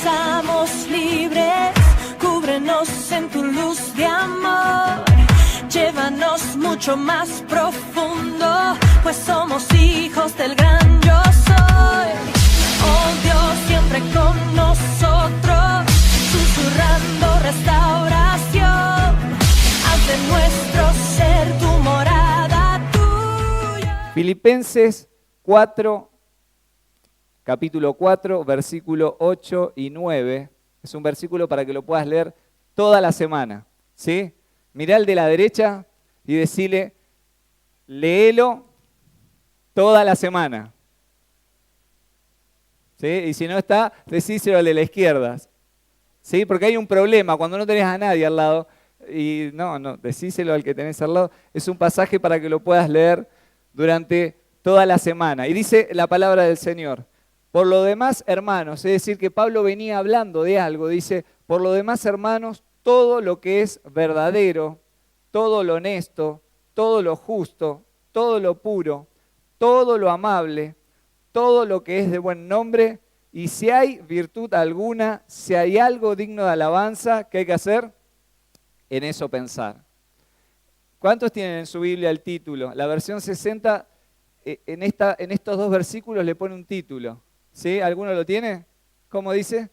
pensamos libres, cúbrenos en tu luz de amor, llévanos mucho más profundo, pues somos hijos del gran yo soy. Oh Dios, siempre con nosotros, susurrando restauración, haz de nuestro ser tu morada tuya. Filipenses 4, capítulo 4, versículo 8 y 9. Es un versículo para que lo puedas leer toda la semana, ¿sí? Mirá al de la derecha y decile, léelo toda la semana. ¿Sí? Y si no está, decíselo al de la izquierda. ¿Sí? Porque hay un problema cuando no tenés a nadie al lado. Y no, decíselo al que tenés al lado. Es un pasaje para que lo puedas leer durante toda la semana. Y dice la palabra del Señor. Por lo demás, hermanos, es decir, que Pablo venía hablando de algo. Dice, por lo demás, hermanos, todo lo que es verdadero, todo lo honesto, todo lo justo, todo lo puro, todo lo amable, todo lo que es de buen nombre, y si hay virtud alguna, si hay algo digno de alabanza, ¿qué hay que hacer? En eso pensar. ¿Cuántos tienen en su Biblia el título? La versión 60, en estos dos versículos le pone un título. ¿Sí? ¿Alguno lo tiene? ¿Cómo dice?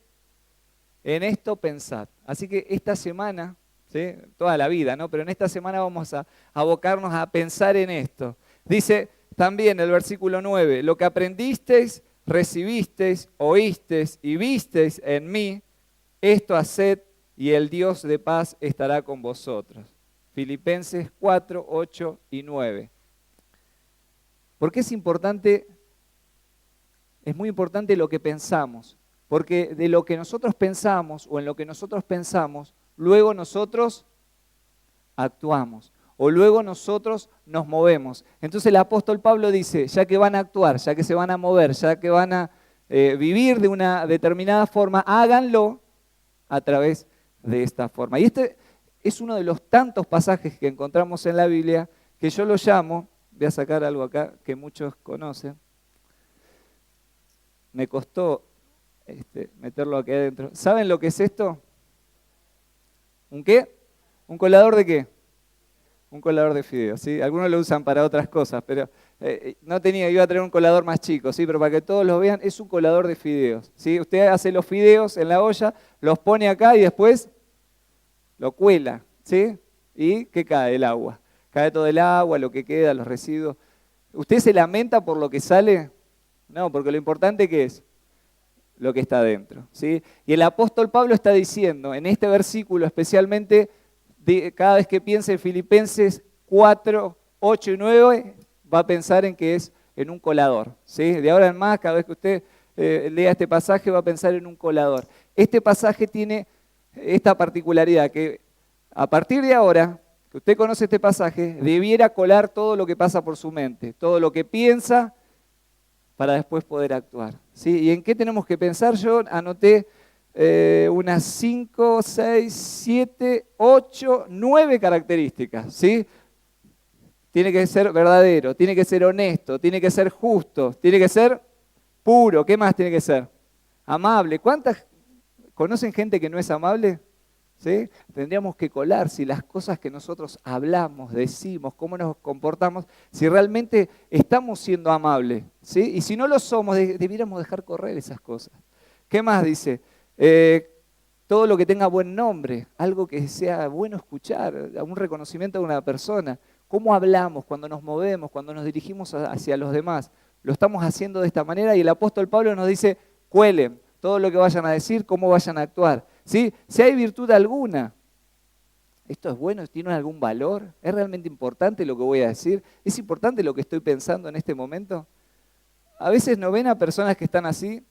En esto pensad. Así que esta semana, ¿sí? Toda la vida, ¿no? Pero en esta semana vamos a abocarnos a pensar en esto. Dice también el versículo 9, lo que aprendisteis, recibisteis, oísteis y visteis en mí, esto haced y el Dios de paz estará con vosotros. Filipenses 4, 8 y 9. ¿Por qué es importante? Es muy importante lo que pensamos, porque de lo que nosotros pensamos o en lo que nosotros pensamos, luego nosotros actuamos o luego nosotros nos movemos. Entonces el apóstol Pablo dice, ya que van a actuar, ya que se van a mover, ya que van a vivir de una determinada forma, háganlo a través de esta forma. Y este es uno de los tantos pasajes que encontramos en la Biblia que yo lo llamo, voy a sacar algo acá que muchos conocen, me costó meterlo aquí adentro. ¿Saben lo que es esto? ¿Un qué? ¿Un colador de qué? Un colador de fideos, ¿sí? Algunos lo usan para otras cosas, pero iba a tener un colador más chico, ¿sí? Pero para que todos lo vean, es un colador de fideos, ¿sí? Usted hace los fideos en la olla, los pone acá y después lo cuela, ¿sí? ¿Y qué cae? El agua. Cae todo el agua, lo que queda, los residuos. ¿Usted se lamenta por lo que sale? No, porque lo importante ¿qué es? Lo que está adentro, ¿sí? Y el apóstol Pablo está diciendo, en este versículo especialmente, cada vez que piense en Filipenses 4, 8 y 9, va a pensar en que es en un colador, ¿sí? De ahora en más, cada vez que usted lea este pasaje, va a pensar en un colador. Este pasaje tiene esta particularidad, que a partir de ahora, que usted conoce este pasaje, debiera colar todo lo que pasa por su mente, todo lo que piensa, para después poder actuar, ¿sí? ¿Y en qué tenemos que pensar? Yo anoté unas 5, 6, 7, 8, 9 características, ¿sí? Tiene que ser verdadero, tiene que ser honesto, tiene que ser justo, tiene que ser puro. ¿Qué más tiene que ser? Amable. ¿Cuántas conocen gente que no es amable? ¿Sí? Tendríamos que colar si las cosas que nosotros hablamos, decimos, cómo nos comportamos, si realmente estamos siendo amables, ¿sí? Y si no lo somos, debiéramos dejar correr esas cosas. ¿Qué más dice? Todo lo que tenga buen nombre, algo que sea bueno escuchar, un reconocimiento de una persona. ¿Cómo hablamos cuando nos movemos, cuando nos dirigimos hacia los demás? Lo estamos haciendo de esta manera y el apóstol Pablo nos dice, cuelen todo lo que vayan a decir, cómo vayan a actuar. ¿Sí? Si hay virtud alguna, ¿esto es bueno? ¿Tiene algún valor? ¿Es realmente importante lo que voy a decir? ¿Es importante lo que estoy pensando en este momento? A veces no ven a personas que están así,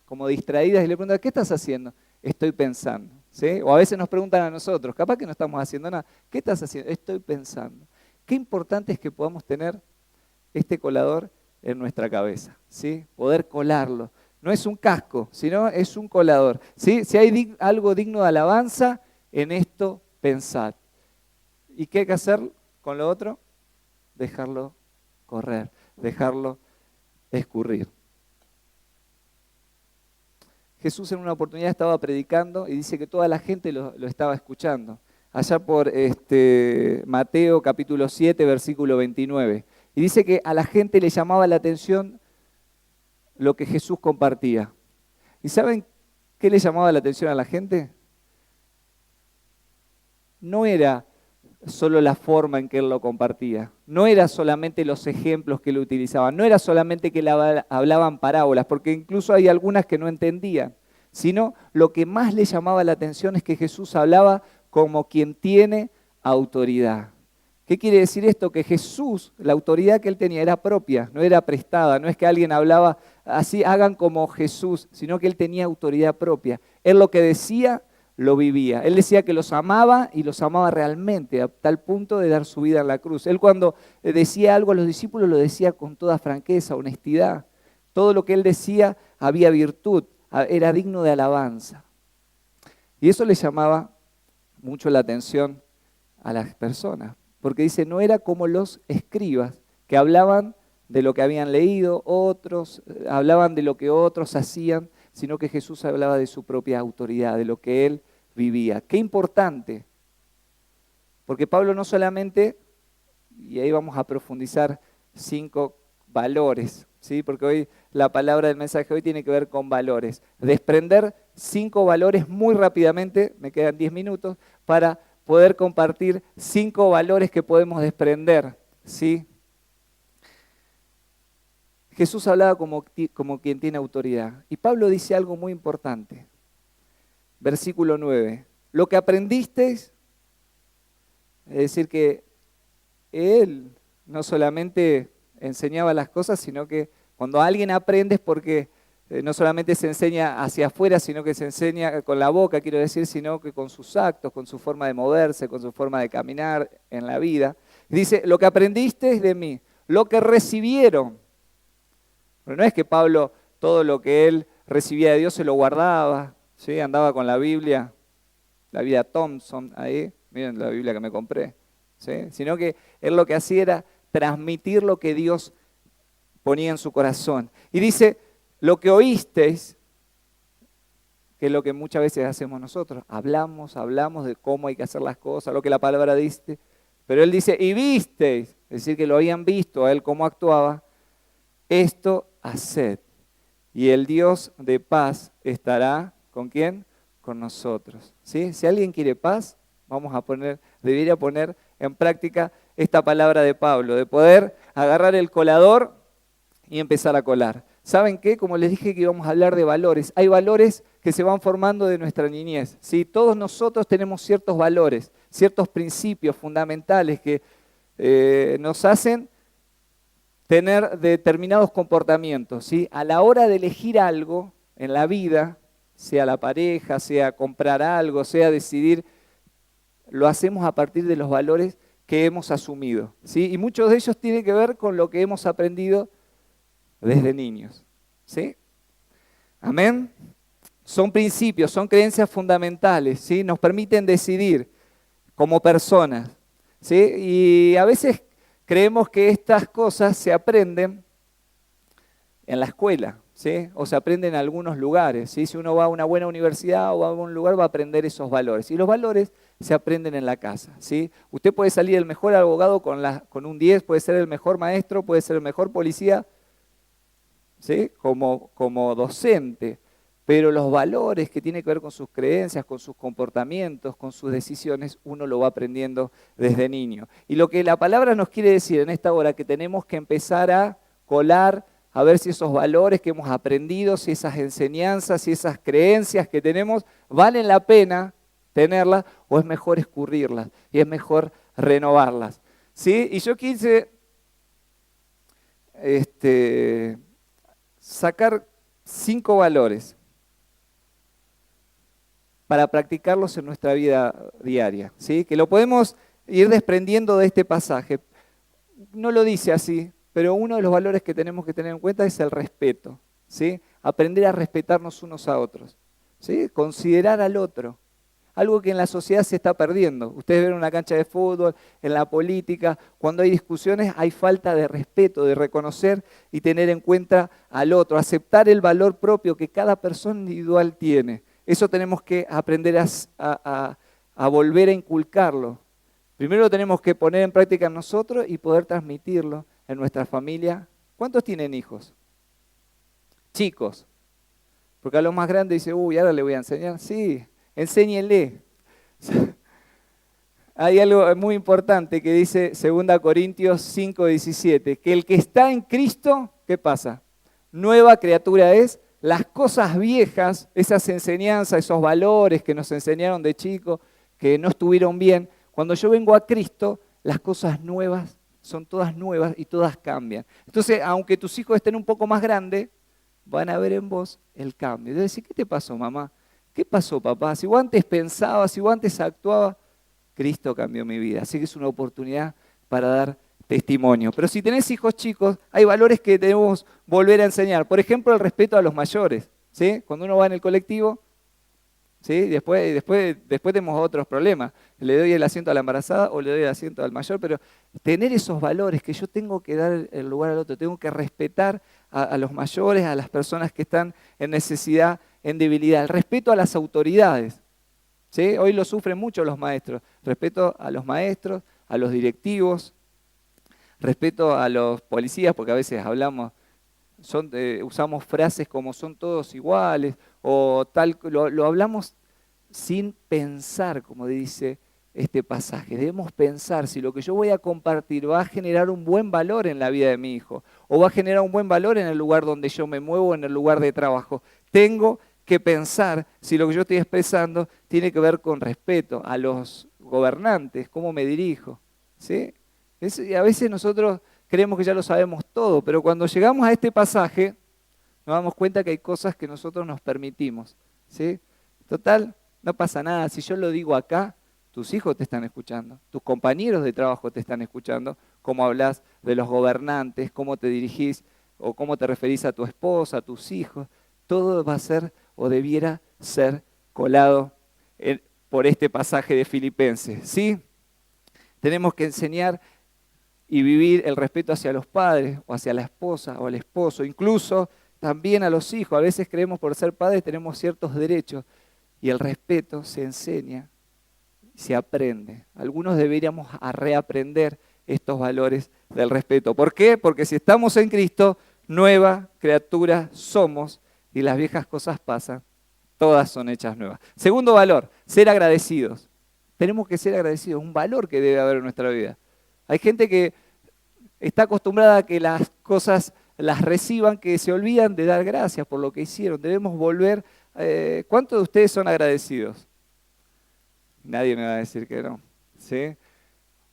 como distraídas, y le preguntan, ¿qué estás haciendo? Estoy pensando, ¿sí? O a veces nos preguntan a nosotros, capaz que no estamos haciendo nada, ¿qué estás haciendo? Estoy pensando. Qué importante es que podamos tener este colador en nuestra cabeza, ¿sí? Poder colarlo. No es un casco, sino es un colador, ¿sí? Si hay algo digno de alabanza, en esto pensad. ¿Y qué hay que hacer con lo otro? Dejarlo correr, dejarlo escurrir. Jesús en una oportunidad estaba predicando y dice que toda la gente lo estaba escuchando. Allá por Mateo capítulo 7, versículo 29. Y dice que a la gente le llamaba la atención lo que Jesús compartía. ¿Y saben qué le llamaba la atención a la gente? No era solo la forma en que él lo compartía, no era solamente los ejemplos que él utilizaba, no era solamente que hablaban parábolas, porque incluso hay algunas que no entendían, sino lo que más le llamaba la atención es que Jesús hablaba como quien tiene autoridad. ¿Qué quiere decir esto? Que Jesús, la autoridad que él tenía era propia, no era prestada, no es que alguien hablaba así, hagan como Jesús, sino que él tenía autoridad propia. Él lo que decía, lo vivía. Él decía que los amaba y los amaba realmente, a tal punto de dar su vida en la cruz. Él cuando decía algo a los discípulos lo decía con toda franqueza, honestidad. Todo lo que él decía había virtud, era digno de alabanza. Y eso le llamaba mucho la atención a las personas, porque dice, no era como los escribas, que hablaban de lo que habían leído, otros hablaban de lo que otros hacían, sino que Jesús hablaba de su propia autoridad, de lo que él vivía. Qué importante, porque Pablo no solamente, y ahí vamos a profundizar 5 valores, ¿sí? Porque hoy la palabra del mensaje hoy tiene que ver con valores. Desprender 5 valores muy rápidamente, me quedan 10 minutos, para poder compartir 5 valores que podemos desprender, ¿sí? Jesús hablaba como quien tiene autoridad. Y Pablo dice algo muy importante. Versículo 9. Lo que aprendisteis, es decir, que él no solamente enseñaba las cosas, sino que cuando alguien aprende es porque no solamente se enseña hacia afuera, sino que se enseña con la boca, quiero decir, sino que con sus actos, con su forma de moverse, con su forma de caminar en la vida. Dice, lo que aprendisteis de mí, lo que recibieron. Pero no es que Pablo todo lo que él recibía de Dios se lo guardaba, ¿sí? Andaba con la Biblia Thompson ahí, miren la Biblia que me compré, ¿sí? Sino que él lo que hacía era transmitir lo que Dios ponía en su corazón. Y dice, lo que oísteis, que es lo que muchas veces hacemos nosotros, hablamos de cómo hay que hacer las cosas, lo que la palabra dice, pero él dice, y visteis, es decir, que lo habían visto a él cómo actuaba, esto haced, y el Dios de paz estará, ¿con quién? Con nosotros, ¿sí? Si alguien quiere paz, debería poner en práctica esta palabra de Pablo, de poder agarrar el colador y empezar a colar. ¿Saben qué? Como les dije que íbamos a hablar de valores, hay valores que se van formando de nuestra niñez, ¿sí? Todos nosotros tenemos ciertos valores, ciertos principios fundamentales que nos hacen tener determinados comportamientos, ¿sí? A la hora de elegir algo en la vida, sea la pareja, sea comprar algo, sea decidir, lo hacemos a partir de los valores que hemos asumido, ¿sí? Y muchos de ellos tienen que ver con lo que hemos aprendido desde niños, ¿sí? Amén. Son principios, son creencias fundamentales, ¿sí? Nos permiten decidir como personas, ¿sí? Y a veces creemos que estas cosas se aprenden en la escuela, ¿sí? O se aprenden en algunos lugares, ¿sí? Si uno va a una buena universidad o va a algún lugar va a aprender esos valores. Y los valores se aprenden en la casa, ¿sí? Usted puede salir el mejor abogado con un 10, puede ser el mejor maestro, puede ser el mejor policía, ¿sí? Como docente. Pero los valores que tienen que ver con sus creencias, con sus comportamientos, con sus decisiones, uno lo va aprendiendo desde niño. Y lo que la palabra nos quiere decir en esta hora, que tenemos que empezar a colar, a ver si esos valores que hemos aprendido, si esas enseñanzas, si esas creencias que tenemos, valen la pena tenerlas o es mejor escurrirlas y es mejor renovarlas, ¿sí? Y yo quise sacar 5 valores para practicarlos en nuestra vida diaria, ¿sí? Que lo podemos ir desprendiendo de este pasaje. No lo dice así, pero uno de los valores que tenemos que tener en cuenta es el respeto, ¿sí? Aprender a respetarnos unos a otros, ¿sí? Considerar al otro. algo que en la sociedad se está perdiendo. Ustedes ven una cancha de fútbol, en la política, cuando hay discusiones hay falta de respeto, de reconocer y tener en cuenta al otro, aceptar el valor propio que cada persona individual tiene. Eso tenemos que aprender a volver a inculcarlo. Primero lo tenemos que poner en práctica en nosotros y poder transmitirlo en nuestra familia. ¿Cuántos tienen hijos? Chicos. Porque a los más grandes dice, ahora le voy a enseñar. Sí, enséñenle. Hay algo muy importante que dice 2 Corintios 5:17, que el que está en Cristo, ¿qué pasa? Nueva criatura es, las cosas viejas, esas enseñanzas, esos valores que nos enseñaron de chico, que no estuvieron bien, cuando yo vengo a Cristo, las cosas nuevas son todas nuevas y todas cambian. Entonces, aunque tus hijos estén un poco más grandes, van a ver en vos el cambio. Y decir, ¿qué te pasó, mamá? ¿Qué pasó, papá? Si vos antes pensabas, si vos antes actuabas, Cristo cambió mi vida. Así que es una oportunidad para dar testimonio. Pero si tenés hijos chicos, hay valores que debemos volver a enseñar. Por ejemplo, el respeto a los mayores. ¿Sí? Cuando uno va en el colectivo, ¿sí? Después tenemos otros problemas. Le doy el asiento a la embarazada o le doy el asiento al mayor, pero tener esos valores que yo tengo que dar el lugar al otro, tengo que respetar a los mayores, a las personas que están en necesidad, en debilidad. El respeto a las autoridades. ¿Sí? Hoy lo sufren mucho los maestros. Respeto a los maestros, a los directivos, respeto a los policías, porque a veces usamos frases como son todos iguales, o tal, lo hablamos sin pensar, como dice este pasaje. Debemos pensar si lo que yo voy a compartir va a generar un buen valor en la vida de mi hijo, o va a generar un buen valor en el lugar donde yo me muevo, en el lugar de trabajo. Tengo que pensar si lo que yo estoy expresando tiene que ver con respeto a los gobernantes, cómo me dirijo. ¿Sí? Y a veces nosotros creemos que ya lo sabemos todo, pero cuando llegamos a este pasaje nos damos cuenta que hay cosas que nosotros nos permitimos. ¿Sí? Total, no pasa nada. Si yo lo digo acá, tus hijos te están escuchando, tus compañeros de trabajo te están escuchando, cómo hablas de los gobernantes, cómo te dirigís o cómo te referís a tu esposa, a tus hijos. Todo va a ser o debiera ser colado por este pasaje de Filipenses. ¿Sí? Tenemos que enseñar y vivir el respeto hacia los padres o hacia la esposa o al esposo, incluso también a los hijos. A veces creemos por ser padres tenemos ciertos derechos y el respeto se enseña, se aprende. Algunos deberíamos reaprender estos valores del respeto. ¿Por qué? Porque si estamos en Cristo, nueva criatura somos y las viejas cosas pasan, todas son hechas nuevas. Segundo valor, ser agradecidos. Tenemos que ser agradecidos, un valor que debe haber en nuestra vida. Hay gente que está acostumbrada a que las cosas las reciban, que se olvidan de dar gracias por lo que hicieron. Debemos volver. ¿Cuántos de ustedes son agradecidos? Nadie me va a decir que no. ¿Sí?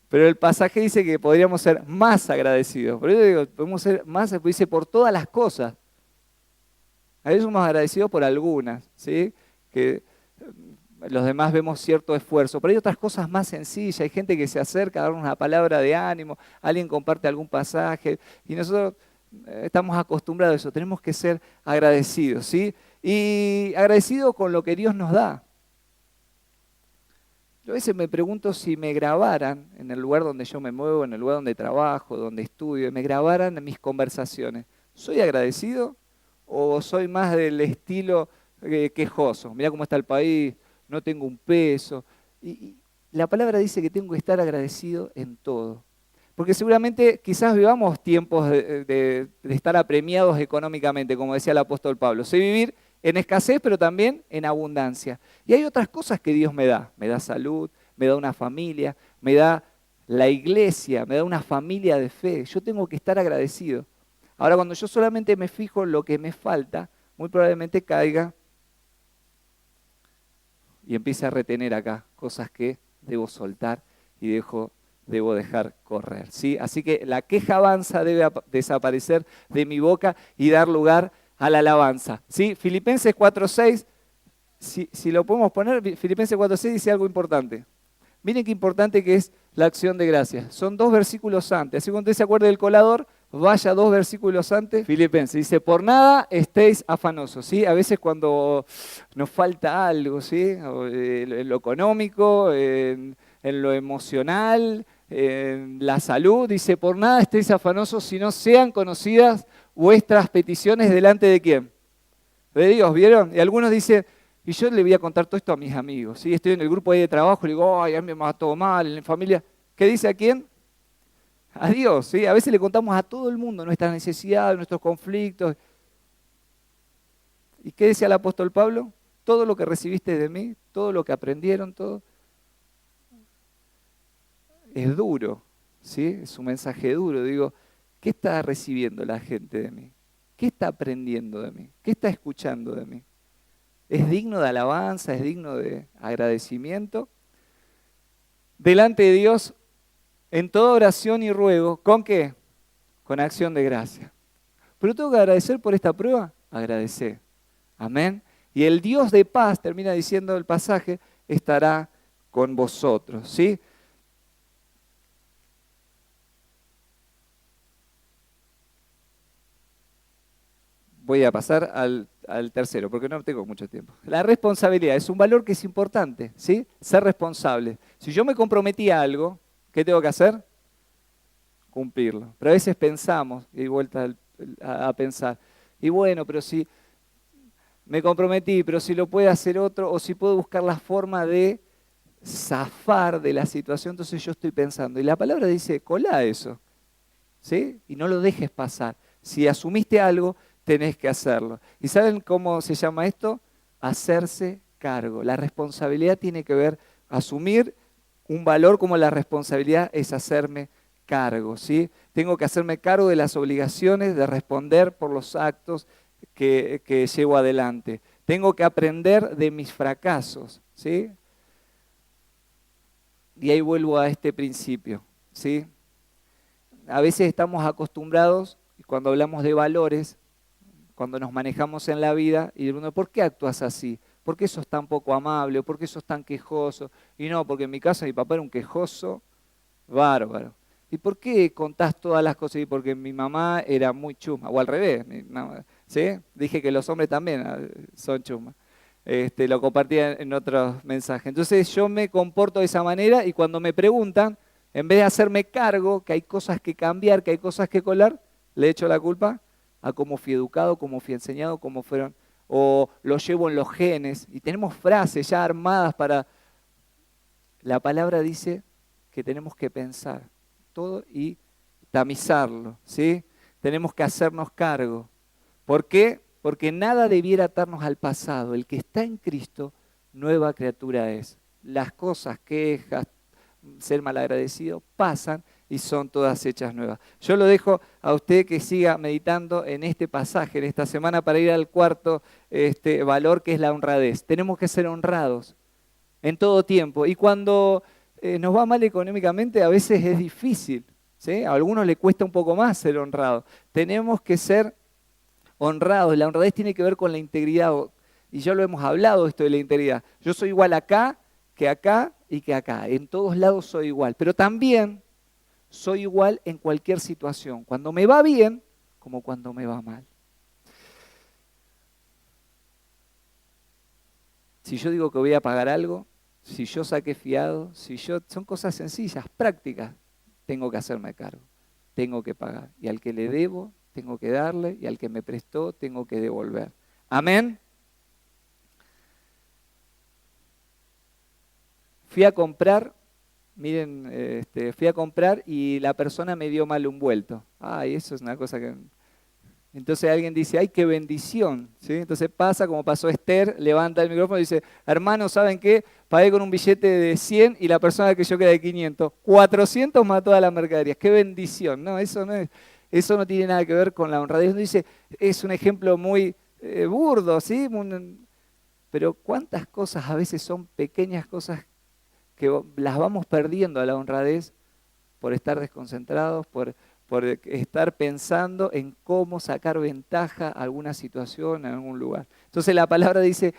Pero el pasaje dice que podríamos ser más agradecidos. Por eso digo, podemos ser más, dice, por todas las cosas. A veces somos agradecidos por algunas, ¿sí? Que los demás vemos cierto esfuerzo, pero hay otras cosas más sencillas. Hay gente que se acerca a darnos una palabra de ánimo, alguien comparte algún pasaje y nosotros estamos acostumbrados a eso. Tenemos que ser agradecidos, ¿sí? Y agradecidos con lo que Dios nos da. Yo a veces me pregunto si me grabaran en el lugar donde yo me muevo, en el lugar donde trabajo, donde estudio, me grabaran en mis conversaciones. ¿Soy agradecido o soy más del estilo quejoso? Mirá cómo está el país, no tengo un peso. Y la palabra dice que tengo que estar agradecido en todo. Porque seguramente quizás vivamos tiempos de estar apremiados económicamente, como decía el apóstol Pablo. Sé vivir en escasez, pero también en abundancia. Y hay otras cosas que Dios me da. Me da salud, me da una familia, me da la iglesia, me da una familia de fe. Yo tengo que estar agradecido. Ahora, cuando yo solamente me fijo en lo que me falta, muy probablemente caiga y empiece a retener acá cosas que debo soltar y debo dejar correr. ¿Sí? Así que la quejanza debe desaparecer de mi boca y dar lugar a la alabanza. ¿Sí? Filipenses 4:6, si lo podemos poner, Filipenses 4:6 dice algo importante. Miren qué importante que es la acción de gracias. Son 2 versículos antes. Así que cuando usted se acuerde del colador, Vaya 2 versículos antes, Filipenses, dice, por nada estéis afanosos, ¿sí? A veces cuando nos falta algo, ¿sí? En lo económico, en lo emocional, en la salud, dice, por nada estéis afanosos, sino sean conocidas vuestras peticiones delante de quién, de Dios, ¿vieron? Y algunos dicen, y yo le voy a contar todo esto a mis amigos, ¿sí? Estoy en el grupo ahí de trabajo, le digo, ay, a mí me va todo mal, en la familia. ¿Qué dice a quién? A Dios, ¿sí? A veces le contamos a todo el mundo nuestras necesidades, nuestros conflictos. ¿Y qué decía el apóstol Pablo? Todo lo que recibiste de mí, todo lo que aprendieron, todo, es duro, ¿sí? Es un mensaje duro. Digo, ¿qué está recibiendo la gente de mí? ¿Qué está aprendiendo de mí? ¿Qué está escuchando de mí? ¿Es digno de alabanza? ¿Es digno de agradecimiento? Delante de Dios, en toda oración y ruego, ¿con qué? Con acción de gracia. ¿Pero tengo que agradecer por esta prueba? Agradecer. Amén. Y el Dios de paz, termina diciendo el pasaje, estará con vosotros, ¿sí? Voy a pasar al tercero, porque no tengo mucho tiempo. La responsabilidad es un valor que es importante, ¿sí? Ser responsable. Si yo me comprometí a algo, ¿qué tengo que hacer? Cumplirlo. Pero a veces pensamos, y vuelta a pensar, y bueno, pero si me comprometí, pero si lo puede hacer otro, o si puedo buscar la forma de zafar de la situación, entonces yo estoy pensando. Y la palabra dice, colá eso, ¿sí? Y no lo dejes pasar. Si asumiste algo, tenés que hacerlo. ¿Y saben cómo se llama esto? Hacerse cargo. La responsabilidad tiene que ver, asumir un valor como la responsabilidad es hacerme cargo, ¿sí? Tengo que hacerme cargo de las obligaciones de responder por los actos que llevo adelante. Tengo que aprender de mis fracasos, ¿sí? Y ahí vuelvo a este principio, ¿sí? A veces estamos acostumbrados, cuando hablamos de valores, cuando nos manejamos en la vida, y uno, ¿por qué actúas así? ¿Por qué sos tan poco amable? ¿Por qué sos tan quejoso? Y no, porque en mi casa mi papá era un quejoso bárbaro. ¿Y por qué contás todas las cosas? Y porque mi mamá era muy chusma, o al revés, ¿sí? Dije que los hombres también son chusmas. Lo compartía en otros mensajes. Entonces yo me comporto de esa manera y cuando me preguntan, en vez de hacerme cargo que hay cosas que cambiar, que hay cosas que colar, le echo la culpa a cómo fui educado, cómo fui enseñado, cómo fueron, o lo llevo en los genes. Y tenemos frases ya armadas para... La palabra dice que tenemos que pensar todo y tamizarlo, ¿sí? Tenemos que hacernos cargo. ¿Por qué? Porque nada debiera atarnos al pasado. El que está en Cristo, nueva criatura es. Las cosas, quejas, ser malagradecido, pasan y son todas hechas nuevas. Yo lo dejo a usted que siga meditando en este pasaje, en esta semana, para ir al cuarto valor, que es la honradez. Tenemos que ser honrados en todo tiempo. Y cuando nos va mal económicamente, a veces es difícil, ¿sí? A algunos le cuesta un poco más ser honrado. Tenemos que ser honrados. La honradez tiene que ver con la integridad. Y ya lo hemos hablado esto de la integridad. Yo soy igual acá y que acá. En todos lados soy igual. Pero también soy igual en cualquier situación. Cuando me va bien, como cuando me va mal. Si yo digo que voy a pagar algo, si yo saqué fiado, son cosas sencillas, prácticas, tengo que hacerme cargo, tengo que pagar. Y al que le debo, tengo que darle, y al que me prestó, tengo que devolver. Amén. Fui a comprar, miren, fui a comprar y la persona me dio mal un vuelto. Ay, eso es una cosa que... Entonces alguien dice, ¡ay, qué bendición! ¿Sí? Entonces pasa, como pasó Esther, levanta el micrófono y dice, hermanos, ¿saben qué? Pagué con un billete de 100 y la persona que yo queda de 500. 400 más todas las mercaderías. ¡Qué bendición! No, eso no tiene nada que ver con la honradez. Uno dice, es un ejemplo muy burdo, ¿sí? Pero cuántas cosas a veces son pequeñas cosas que las vamos perdiendo a la honradez por estar desconcentrados, por estar pensando en cómo sacar ventaja a alguna situación, en algún lugar. Entonces la palabra dice,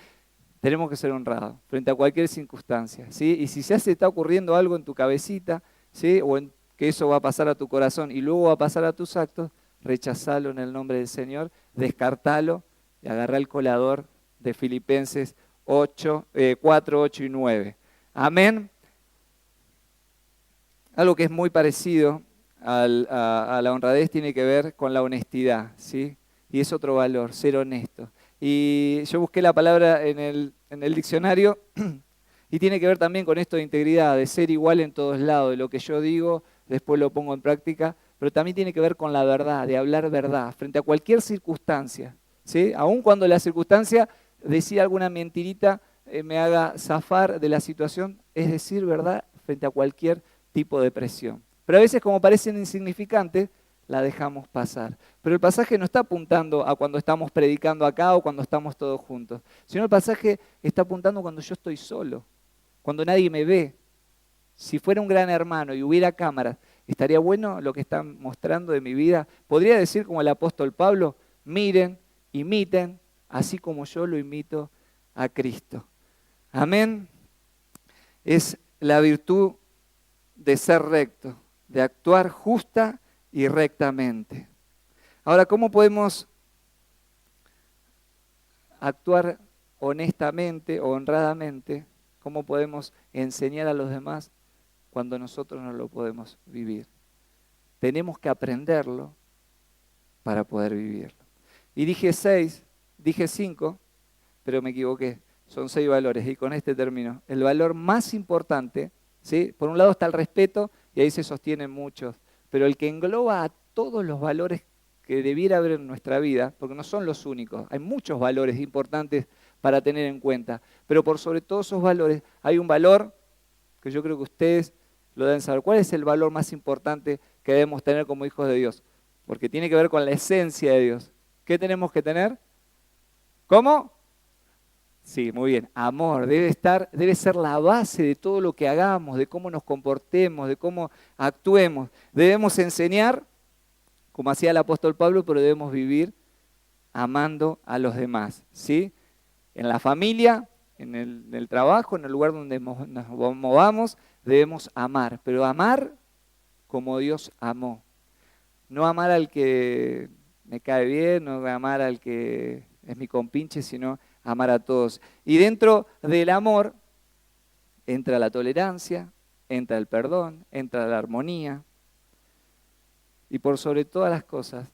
tenemos que ser honrados frente a cualquier circunstancia, ¿sí? Y si ya se está ocurriendo algo en tu cabecita, ¿sí? O que eso va a pasar a tu corazón y luego va a pasar a tus actos, rechazalo en el nombre del Señor, descartalo y agarrá el colador de Filipenses 4, 8 y 9. Amén. Algo que es muy parecido a la honradez tiene que ver con la honestidad, ¿sí? Y es otro valor, ser honesto. Y yo busqué la palabra en el diccionario y tiene que ver también con esto de integridad, de ser igual en todos lados, de lo que yo digo, después lo pongo en práctica, pero también tiene que ver con la verdad, de hablar verdad, frente a cualquier circunstancia, ¿sí? Aun cuando la circunstancia, decir alguna mentirita, me haga zafar de la situación, es decir verdad frente a cualquier tipo de presión. Pero a veces, como parecen insignificantes, la dejamos pasar. Pero el pasaje no está apuntando a cuando estamos predicando acá o cuando estamos todos juntos, sino el pasaje está apuntando cuando yo estoy solo, cuando nadie me ve. Si fuera un gran hermano y hubiera cámaras, ¿estaría bueno lo que están mostrando de mi vida? Podría decir como el apóstol Pablo, miren, imiten, así como yo lo imito a Cristo. Amén. Es la virtud de ser recto, de actuar justa y rectamente. Ahora, ¿cómo podemos actuar honestamente o honradamente? ¿Cómo podemos enseñar a los demás cuando nosotros no lo podemos vivir? Tenemos que aprenderlo para poder vivirlo. Y dije 5, pero me equivoqué. Son 6 valores y con este término. El valor más importante, ¿sí? Por un lado está el respeto y ahí se sostienen muchos, pero el que engloba a todos los valores que debiera haber en nuestra vida, porque no son los únicos, hay muchos valores importantes para tener en cuenta, pero por sobre todos esos valores hay un valor que yo creo que ustedes lo deben saber. ¿Cuál es el valor más importante que debemos tener como hijos de Dios? Porque tiene que ver con la esencia de Dios. ¿Qué tenemos que tener? ¿Cómo? Sí, muy bien. Amor debe ser la base de todo lo que hagamos, de cómo nos comportemos, de cómo actuemos. Debemos enseñar, como hacía el apóstol Pablo, pero debemos vivir amando a los demás, ¿sí? En la familia, en el trabajo, en el lugar donde nos movamos, debemos amar, pero amar como Dios amó. No amar al que me cae bien, no amar al que es mi compinche, sino amar a todos. Y dentro del amor entra la tolerancia, entra el perdón, entra la armonía. Y por sobre todas las cosas,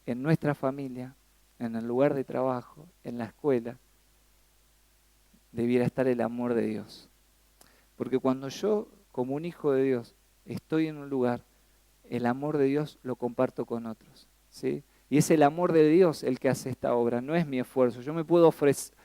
en nuestra familia, en el lugar de trabajo, en la escuela, debiera estar el amor de Dios. Porque cuando yo, como un hijo de Dios, estoy en un lugar, el amor de Dios lo comparto con otros, ¿sí? Y es el amor de Dios el que hace esta obra, no es mi esfuerzo. Yo me puedo ofrecer,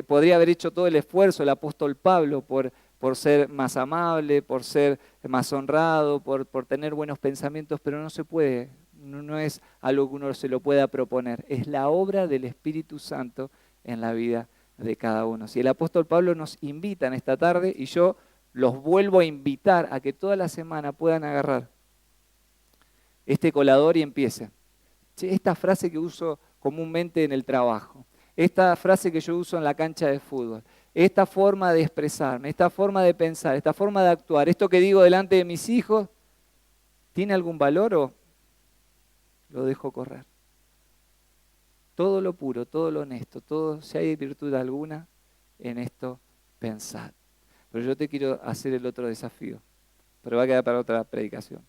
podría haber hecho todo el esfuerzo el apóstol Pablo por ser más amable, por ser más honrado, por tener buenos pensamientos, pero no se puede, no es algo que uno se lo pueda proponer. Es la obra del Espíritu Santo en la vida de cada uno. Si el apóstol Pablo nos invita en esta tarde, y yo los vuelvo a invitar a que toda la semana puedan agarrar este colador y empiecen. Esta frase que uso comúnmente en el trabajo, esta frase que yo uso en la cancha de fútbol, esta forma de expresarme, esta forma de pensar, esta forma de actuar, esto que digo delante de mis hijos, ¿tiene algún valor o lo dejo correr? Todo lo puro, todo lo honesto, todo, si hay virtud alguna, en esto pensad. Pero yo te quiero hacer el otro desafío, pero va a quedar para otra predicación.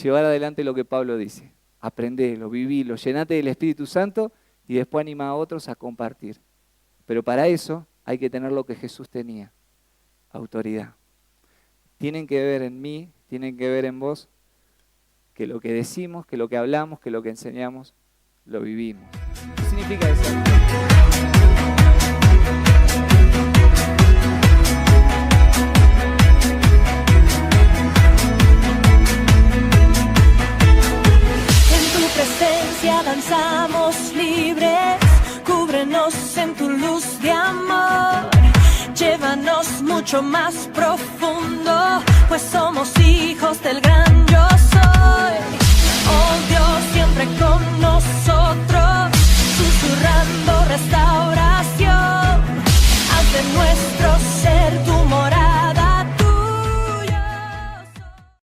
Llevar adelante lo que Pablo dice. Aprendelo, vivilo, llenate del Espíritu Santo y después anima a otros a compartir. Pero para eso hay que tener lo que Jesús tenía, autoridad. Tienen que ver en mí, tienen que ver en vos, que lo que decimos, que lo que hablamos, que lo que enseñamos, lo vivimos. ¿Qué significa eso? Danzamos libres, cúbrenos en tu luz de amor, llévanos mucho más profundo, pues somos hijos del